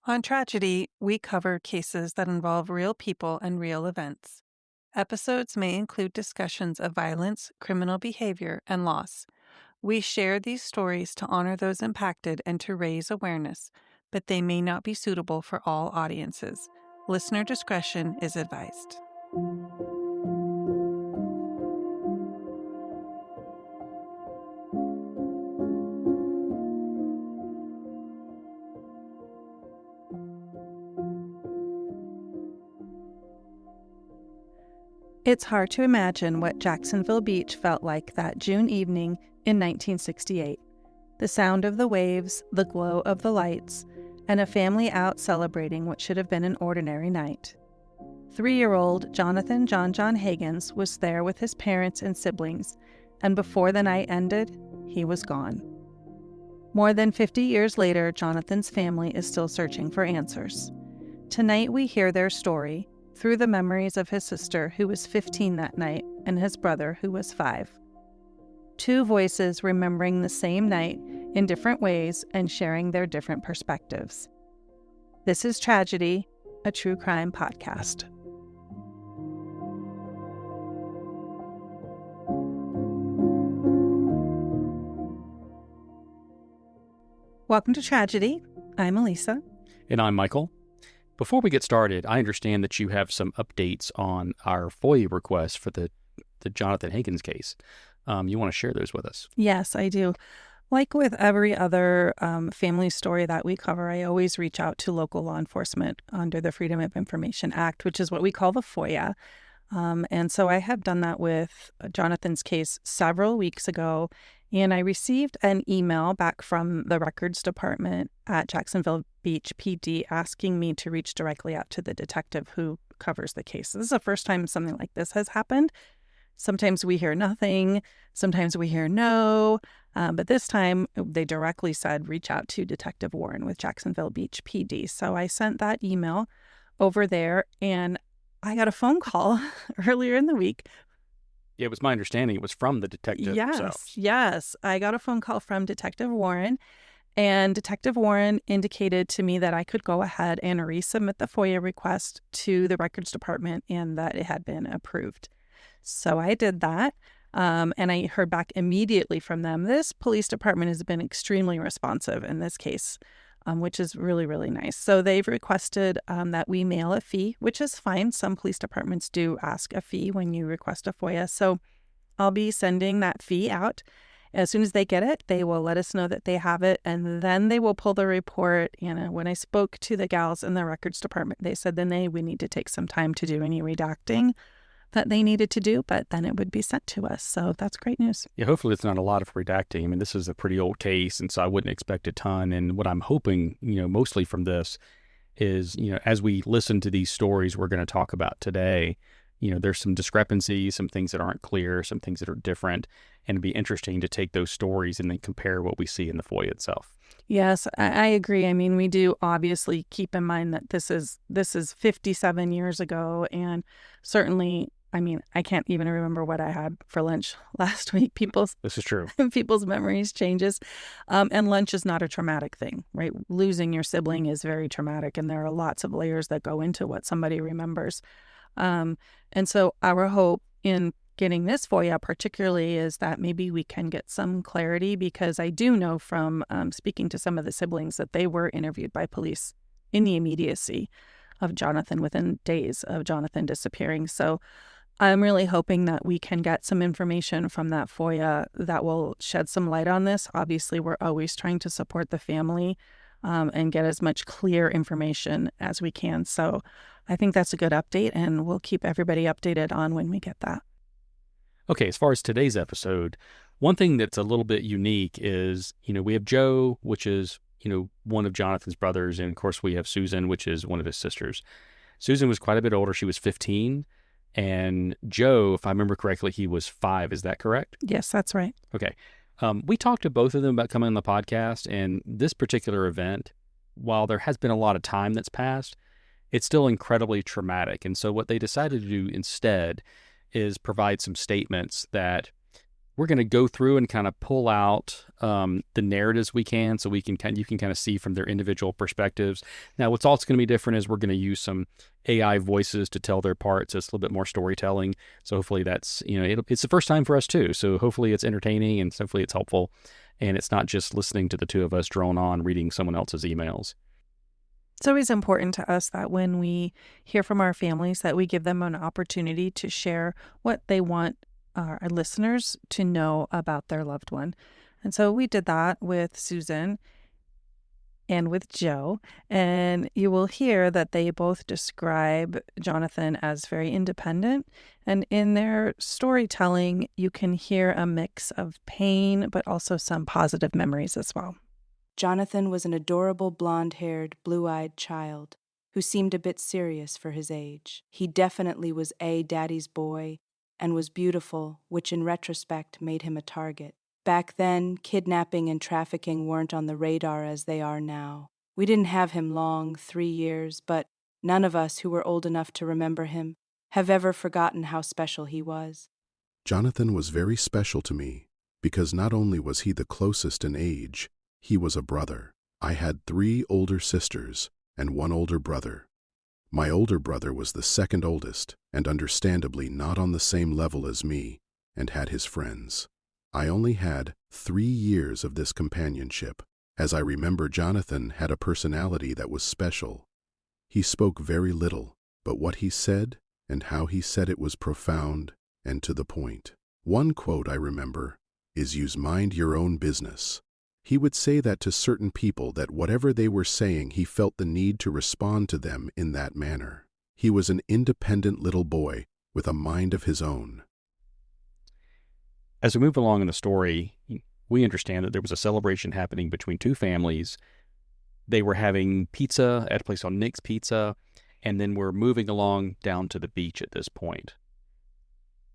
On Tragedy, we cover cases that involve real people and real events. Episodes may include discussions of violence, criminal behavior, and loss. We share these stories to honor those impacted and to raise awareness, but they may not be suitable for all audiences. Listener discretion is advised. It's hard to imagine what Jacksonville Beach felt like that June evening in 1968. The sound of the waves, the glow of the lights, and a family out celebrating what should have been an ordinary night. 3-year-old Jonathan John Hagans was there with his parents and siblings, and before the night ended, he was gone. More than 50 years later, Jonathan's family is still searching for answers. Tonight we hear their story through the memories of his sister, who was 15 that night, and his brother, who was 5. Two voices remembering the same night in different ways and sharing their different perspectives. This is Tragedy, a true crime podcast. Welcome to Tragedy. I'm Elisa. And I'm Michael. Before we get started, I understand that you have some updates on our FOIA request for the Jonathan Hagans case. You want to share those with us? Yes, I do. Like with every other family story that we cover, I always reach out to local law enforcement under the Freedom of Information Act, which is what we call the FOIA. And so I have done that with Jonathan's case several weeks ago, and I received an email back from the records department at Jacksonville Beach PD asking me to reach directly out to the detective who covers the case. This is the first time something like this has happened. Sometimes we hear nothing, sometimes we hear no, but this time they directly said reach out to Detective Warren with Jacksonville Beach PD. So I sent that email over there, and I got a phone call earlier in the week. Yeah, it was my understanding it was from the detective himself. Yes. I got a phone call from Detective Warren, and Detective Warren indicated to me that I could go ahead and resubmit the FOIA request to the records department and that it had been approved. So I did that, and I heard back immediately from them. This police department has been extremely responsive in this case, which is really, really nice. So they've requested that we mail a fee, which is fine. Some police departments do ask a fee when you request a FOIA. So I'll be sending that fee out. As soon as they get it, they will let us know that they have it, and then they will pull the report. And when I spoke to the gals in the records department, they said then they would need to take some time to do any redacting that they needed to do, but then it would be sent to us. So that's great news. Yeah, hopefully it's not a lot of redacting. I mean, this is a pretty old case, and so I wouldn't expect a ton. And what I'm hoping, mostly from this is, as we listen to these stories we're going to talk about today, there's some discrepancies, some things that aren't clear, some things that are different, and it'd be interesting to take those stories and then compare what we see in the FOIA itself. Yes, I agree. I mean, we do obviously keep in mind that this is 57 years ago, and certainly, I mean, I can't even remember what I had for lunch last week. This is true. People's memories changes, and lunch is not a traumatic thing, right? Losing your sibling is very traumatic, and there are lots of layers that go into what somebody remembers. And so our hope in getting this FOIA particularly is that maybe we can get some clarity, because I do know from speaking to some of the siblings that they were interviewed by police in the immediacy of Jonathan, within days of Jonathan disappearing. So I'm really hoping that we can get some information from that FOIA that will shed some light on this. Obviously, we're always trying to support the family and get as much clear information as we can. So I think that's a good update, and we'll keep everybody updated on when we get that. Okay, as far as today's episode, one thing that's a little bit unique is, we have Joe, which is, one of Jonathan's brothers, and of course we have Susan, which is one of his sisters. Susan was quite a bit older. She was 15. And Joe, if I remember correctly, he was 5. Is that correct? Yes, that's right. Okay. We talked to both of them about coming on the podcast, and this particular event, while there has been a lot of time that's passed, it's still incredibly traumatic. And so what they decided to do instead is provide some statements that we're going to go through and kind of pull out the narratives we can, so you can kind of see from their individual perspectives. Now, what's also going to be different is we're going to use some AI voices to tell their parts. So it's a little bit more storytelling. So hopefully that's, it's the first time for us too. So hopefully it's entertaining and hopefully it's helpful. And it's not just listening to the two of us drone on reading someone else's emails. It's always important to us that when we hear from our families that we give them an opportunity to share what they want our listeners to know about their loved one. And so we did that with Susan and with Joe. And you will hear that they both describe Jonathan as very independent. And in their storytelling, you can hear a mix of pain, but also some positive memories as well. Jonathan was an adorable blonde-haired, blue-eyed child who seemed a bit serious for his age. He definitely was daddy's boy and was beautiful, which in retrospect made him a target. Back then, kidnapping and trafficking weren't on the radar as they are now. We didn't have him long, 3 years, but none of us who were old enough to remember him have ever forgotten how special he was. Jonathan was very special to me because not only was he the closest in age, he was a brother. I had 3 older sisters and 1 older brother. My older brother was the second oldest and understandably not on the same level as me and had his friends. I only had 3 years of this companionship. As I remember, Jonathan had a personality that was special. He spoke very little, but what he said and how he said it was profound and to the point. One quote I remember is, "Use mind your own business." He would say that to certain people, that whatever they were saying, he felt the need to respond to them in that manner. He was an independent little boy with a mind of his own. As we move along in the story, we understand that there was a celebration happening between 2 families. They were having pizza at a place called Nick's Pizza, and then we're moving along down to the beach at this point.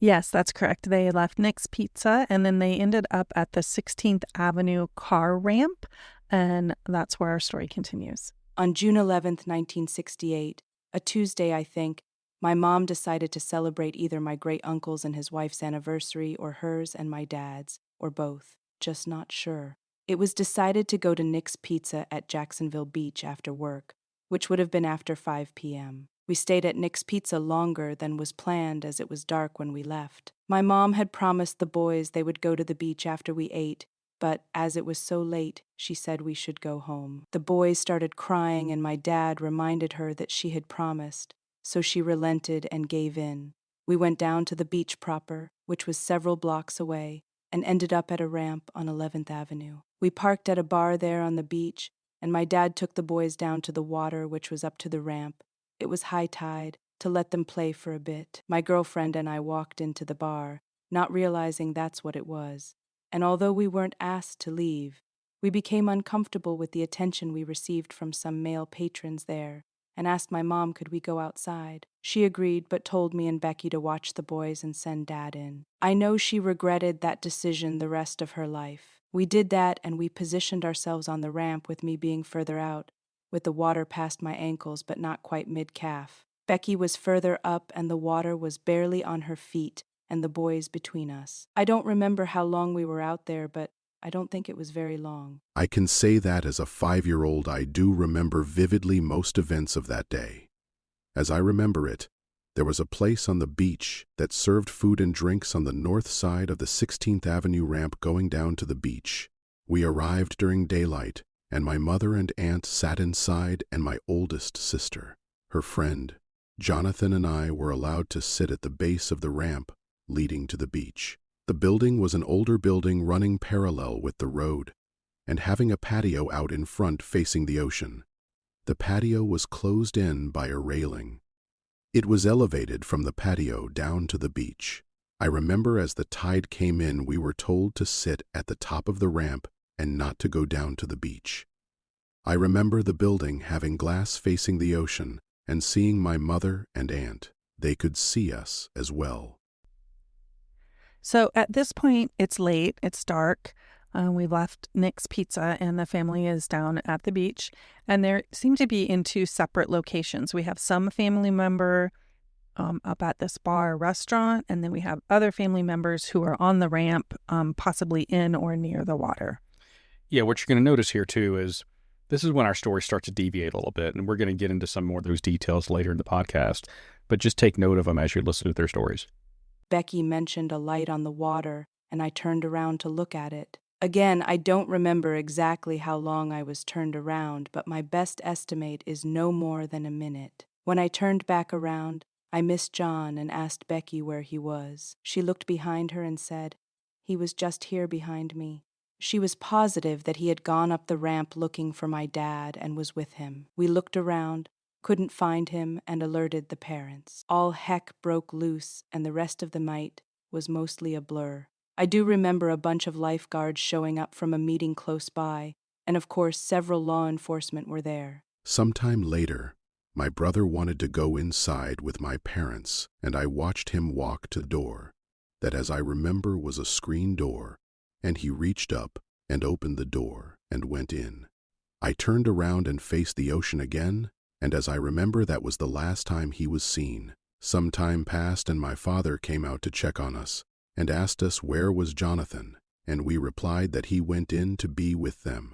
Yes, that's correct. They left Nick's Pizza and then they ended up at the 16th Avenue car ramp, and that's where our story continues. On June 11th, 1968, a Tuesday, I think, my mom decided to celebrate either my great-uncle's and his wife's anniversary or hers and my dad's, or both, just not sure. It was decided to go to Nick's Pizza at Jacksonville Beach after work, which would have been after 5 p.m. We stayed at Nick's Pizza longer than was planned as it was dark when we left. My mom had promised the boys they would go to the beach after we ate, but as it was so late, she said we should go home. The boys started crying and my dad reminded her that she had promised, so she relented and gave in. We went down to the beach proper, which was several blocks away, and ended up at a ramp on 11th Avenue. We parked at a bar there on the beach, and my dad took the boys down to the water, which was up to the ramp. It was high tide, to let them play for a bit. My girlfriend and I walked into the bar, not realizing that's what it was. And although we weren't asked to leave, we became uncomfortable with the attention we received from some male patrons there, and asked my mom could we go outside. She agreed, but told me and Becky to watch the boys and send Dad in. I know she regretted that decision the rest of her life. We did that, and we positioned ourselves on the ramp with me being further out, with the water past my ankles but not quite mid-calf. Becky was further up and the water was barely on her feet and the boys between us. I don't remember how long we were out there, but I don't think it was very long. I can say that as a 5-year-old I do remember vividly most events of that day. As I remember it, there was a place on the beach that served food and drinks on the north side of the 16th Avenue ramp going down to the beach. We arrived during daylight, and my mother and aunt sat inside, and my oldest sister, her friend, Jonathan, and I were allowed to sit at the base of the ramp leading to the beach. The building was an older building running parallel with the road and having a patio out in front facing the ocean. The patio was closed in by a railing. It was elevated from the patio down to the beach. I remember as the tide came in, we were told to sit at the top of the ramp and not to go down to the beach. I remember the building having glass facing the ocean and seeing my mother and aunt. They could see us as well. So at this point, it's late, it's dark. We've left Nick's Pizza and the family is down at the beach, and they seem to be in 2 separate locations. We have some family member up at this bar or restaurant, and then we have other family members who are on the ramp, possibly in or near the water. Yeah, what you're going to notice here, too, is this is when our story starts to deviate a little bit, and we're going to get into some more of those details later in the podcast, but just take note of them as you listen to their stories. Becky mentioned a light on the water, and I turned around to look at it. Again, I don't remember exactly how long I was turned around, but my best estimate is no more than a minute. When I turned back around, I missed John and asked Becky where he was. She looked behind her and said, "He was just here behind me." She was positive that he had gone up the ramp looking for my dad and was with him. We looked around, couldn't find him, and alerted the parents. All heck broke loose, and the rest of the night was mostly a blur. I do remember a bunch of lifeguards showing up from a meeting close by, and of course several law enforcement were there. Sometime later, my brother wanted to go inside with my parents, and I watched him walk to the door, that as I remember was a screen door, and he reached up and opened the door and went in. I turned around and faced the ocean again, and as I remember that was the last time he was seen. Some time passed and my father came out to check on us and asked us where was Jonathan, and we replied that he went in to be with them.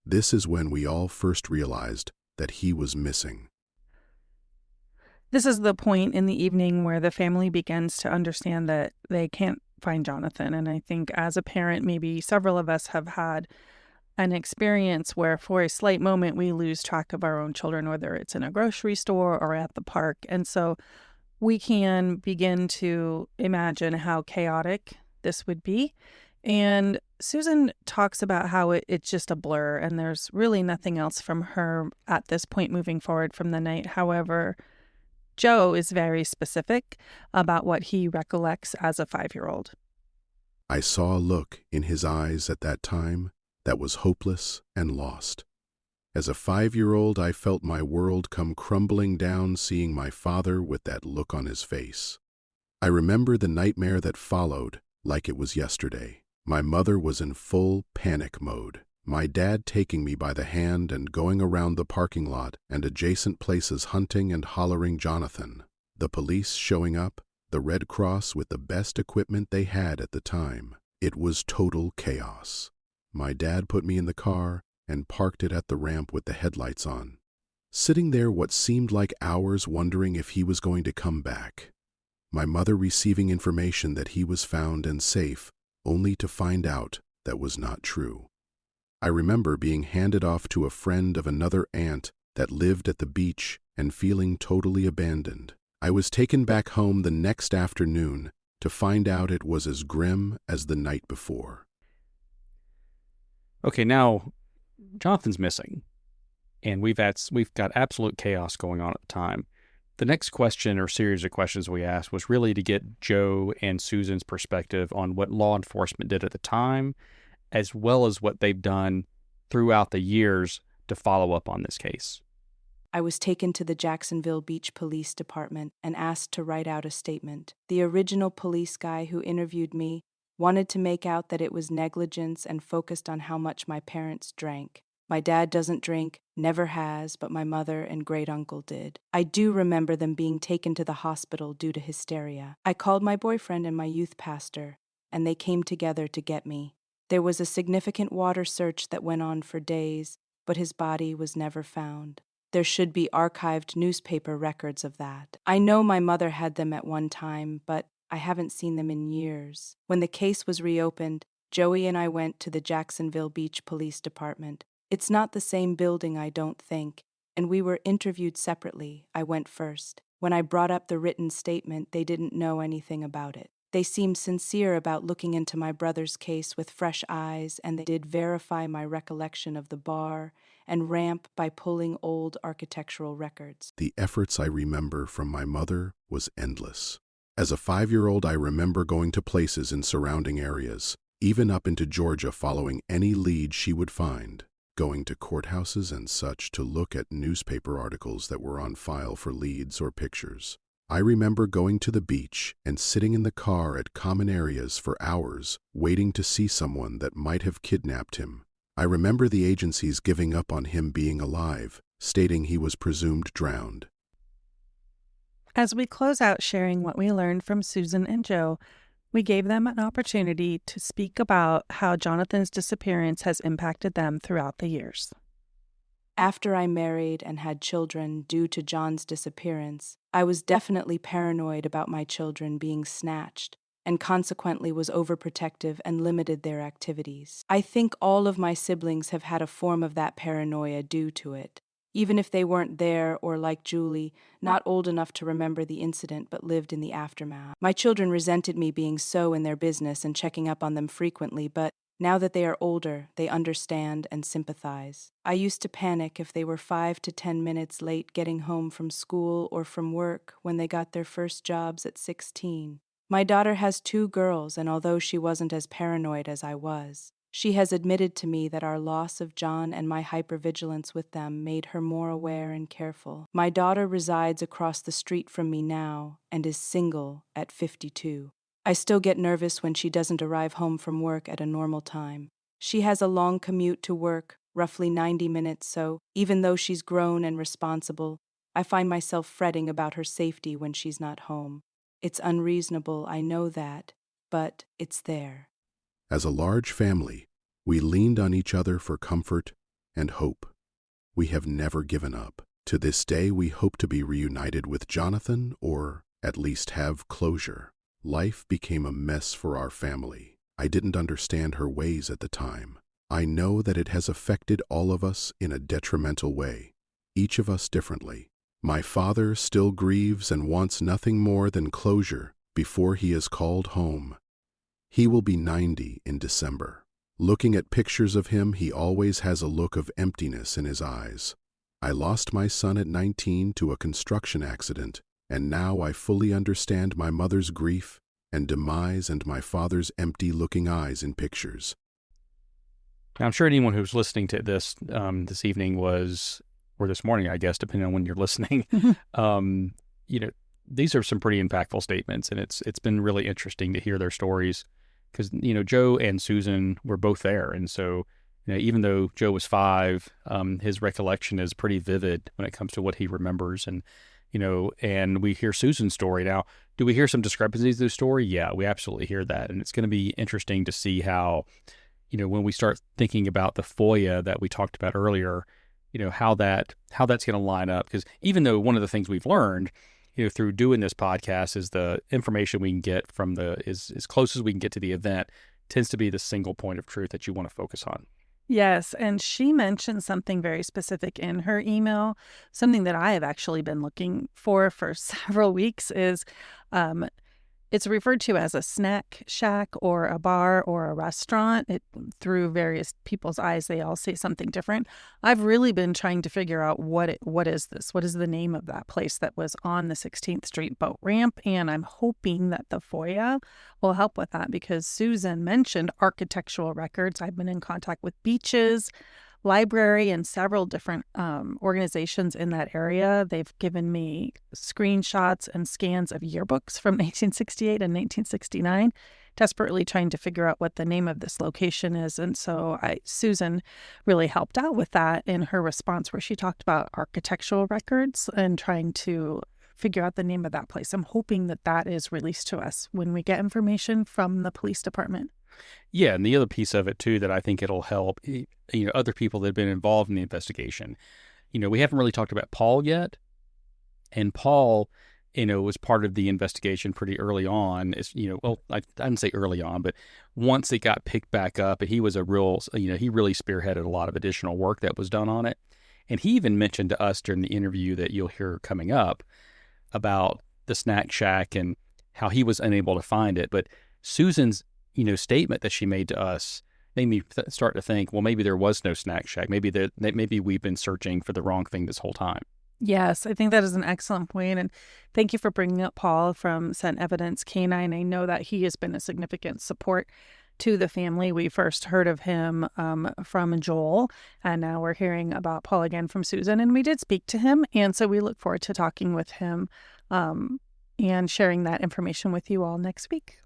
This is when we all first realized that he was missing. This is the point in the evening where the family begins to understand that they can't find Jonathan. And I think as a parent, maybe several of us have had an experience where for a slight moment we lose track of our own children, whether it's in a grocery store or at the park. And so we can begin to imagine how chaotic this would be. And Susan talks about how it's just a blur and there's really nothing else from her at this point moving forward from the night. However, Joe is very specific about what he recollects as a 5-year-old. I saw a look in his eyes at that time that was hopeless and lost. As a 5-year-old, I felt my world come crumbling down seeing my father with that look on his face. I remember the nightmare that followed like it was yesterday. My mother was in full panic mode. My dad taking me by the hand and going around the parking lot and adjacent places hunting and hollering Jonathan. The police showing up, the Red Cross with the best equipment they had at the time. It was total chaos. My dad put me in the car and parked it at the ramp with the headlights on. Sitting there what seemed like hours wondering if he was going to come back. My mother receiving information that he was found and safe, only to find out that was not true. I remember being handed off to a friend of another aunt that lived at the beach and feeling totally abandoned. I was taken back home the next afternoon to find out it was as grim as the night before. Okay, now Jonathan's missing, and we've got absolute chaos going on at the time. The next question or series of questions we asked was really to get Joe and Susan's perspective on what law enforcement did at the time, as well as what they've done throughout the years to follow up on this case. I was taken to the Jacksonville Beach Police Department and asked to write out a statement. The original police guy who interviewed me wanted to make out that it was negligence and focused on how much my parents drank. My dad doesn't drink, never has, but my mother and great-uncle did. I do remember them being taken to the hospital due to hysteria. I called my boyfriend and my youth pastor, and they came together to get me. There was a significant water search that went on for days, but his body was never found. There should be archived newspaper records of that. I know my mother had them at one time, but I haven't seen them in years. When the case was reopened, Joey and I went to the Jacksonville Beach Police Department. It's not the same building, I don't think, and we were interviewed separately. I went first. When I brought up the written statement, they didn't know anything about it. They seemed sincere about looking into my brother's case with fresh eyes, and they did verify my recollection of the bar and ramp by pulling old architectural records. The efforts I remember from my mother was endless. As a 5-year-old, I remember going to places in surrounding areas, even up into Georgia, following any lead she would find, going to courthouses and such to look at newspaper articles that were on file for leads or pictures. I remember going to the beach and sitting in the car at common areas for hours, waiting to see someone that might have kidnapped him. I remember the agencies giving up on him being alive, stating he was presumed drowned. As we close out sharing what we learned from Susan and Joe, we gave them an opportunity to speak about how Jonathan's disappearance has impacted them throughout the years. After I married and had children due to John's disappearance, I was definitely paranoid about my children being snatched, and consequently was overprotective and limited their activities. I think all of my siblings have had a form of that paranoia due to it, even if they weren't there or, like Julie, not old enough to remember the incident but lived in the aftermath. My children resented me being so in their business and checking up on them frequently, but now that they are older, they understand and sympathize. I used to panic if they were 5 to 10 minutes late getting home from school or from work when they got their first jobs at 16. My daughter has 2 girls, and although she wasn't as paranoid as I was, she has admitted to me that our loss of John and my hypervigilance with them made her more aware and careful. My daughter resides across the street from me now and is single at 52. I still get nervous when she doesn't arrive home from work at a normal time. She has a long commute to work, roughly 90 minutes, so even though she's grown and responsible, I find myself fretting about her safety when she's not home. It's unreasonable, I know that, but it's there. As a large family, we leaned on each other for comfort and hope. We have never given up. To this day, we hope to be reunited with Jonathan, or at least have closure. Life became a mess for our family. I didn't understand her ways at the time. I know that it has affected all of us in a detrimental way, each of us differently. My father still grieves and wants nothing more than closure before he is called home. He will be 90 in December. Looking at pictures of him, he always has a look of emptiness in his eyes. I lost my son at 19 to a construction accident, and now I fully understand my mother's grief and demise and my father's empty-looking eyes in pictures. Now, I'm sure anyone who's listening to this this evening was, or this morning, I guess, depending on when you're listening, these are some pretty impactful statements, and it's been really interesting to hear their stories because, Joe and Susan were both there. And so, even though Joe was 5, his recollection is pretty vivid when it comes to what he remembers. And and we hear Susan's story. Now, do we hear some discrepancies in the story? Yeah, we absolutely hear that. And it's going to be interesting to see how, when we start thinking about the FOIA that we talked about earlier, how that's going to line up. Because even though one of the things we've learned, through doing this podcast is the information we can get from is as close as we can get to the event tends to be the single point of truth that you want to focus on. Yes, and she mentioned something very specific in her email, something that I have actually been looking for several weeks is it's referred to as a snack shack or a bar or a restaurant. Through various people's eyes, they all say something different. I've really been trying to figure out what is this? What is the name of that place that was on the 16th Street boat ramp? And I'm hoping that the FOIA will help with that because Susan mentioned architectural records. I've been in contact with beaches, library, and several different organizations in that area. They've given me screenshots and scans of yearbooks from 1868 and 1969, desperately trying to figure out what the name of this location is. And so Susan really helped out with that in her response where she talked about architectural records and trying to figure out the name of that place. I'm hoping that is released to us when we get information from the police department. Yeah, and the other piece of it, too, that I think it'll help, other people that have been involved in the investigation. We haven't really talked about Paul yet, and Paul, was part of the investigation pretty early on. I didn't say early on, but once it got picked back up, he was he really spearheaded a lot of additional work that was done on it. And he even mentioned to us during the interview that you'll hear coming up about the snack shack and how he was unable to find it. But Susan's statement that she made to us made me start to think, well, maybe there was no snack shack. Maybe we've been searching for the wrong thing this whole time. Yes, I think that is an excellent point. And thank you for bringing up Paul from Scent Evidence Canine. I know that he has been a significant support to the family. We first heard of him from Joel, and now we're hearing about Paul again from Susan. And we did speak to him. And so we look forward to talking with him and sharing that information with you all next week.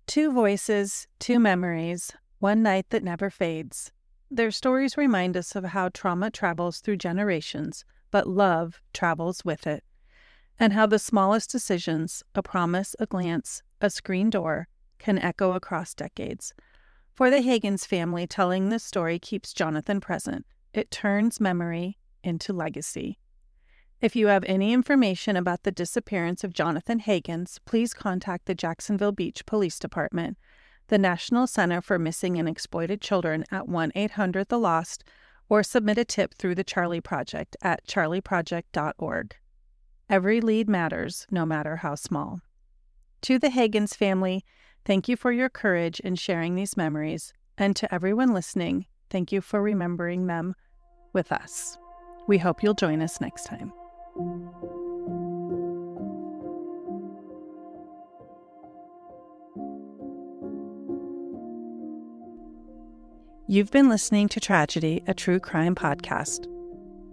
2 voices, 2 memories, one night that never fades. Their stories remind us of how trauma travels through generations, but love travels with it. and how the smallest decisions, a promise, a glance, a screen door, can echo across decades. For the Hagans family, telling this story keeps Jonathan present. It turns memory into legacy. If you have any information about the disappearance of Jonathan Hagans, please contact the Jacksonville Beach Police Department, the National Center for Missing and Exploited Children at 1-800-THE-LOST, or submit a tip through the Charlie Project at charlieproject.org. Every lead matters, no matter how small. To the Hagans family, thank you for your courage in sharing these memories, and to everyone listening, thank you for remembering them with us. We hope you'll join us next time. You've been listening to Tragedy, a true crime podcast.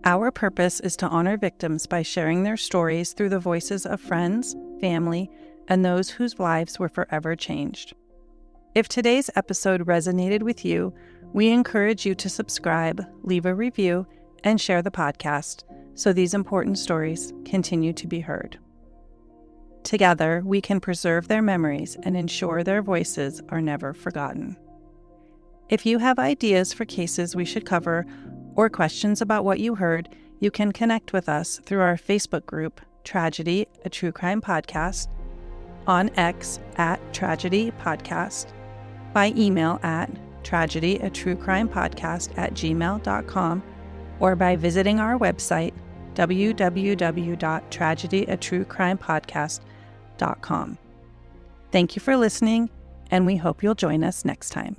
Our purpose is to honor victims by sharing their stories through the voices of friends, family, and those whose lives were forever changed. If today's episode resonated with you, we encourage you to subscribe, leave a review, and share the podcast so these important stories continue to be heard. Together, we can preserve their memories and ensure their voices are never forgotten. If you have ideas for cases we should cover or questions about what you heard, you can connect with us through our Facebook group, Tragedy, a True Crime Podcast, on X at Tragedy Podcast, by email at tragedyatruecrimepodcast@gmail.com, or by visiting our website, www.tragedyatruecrimepodcast.com. Thank you for listening, and we hope you'll join us next time.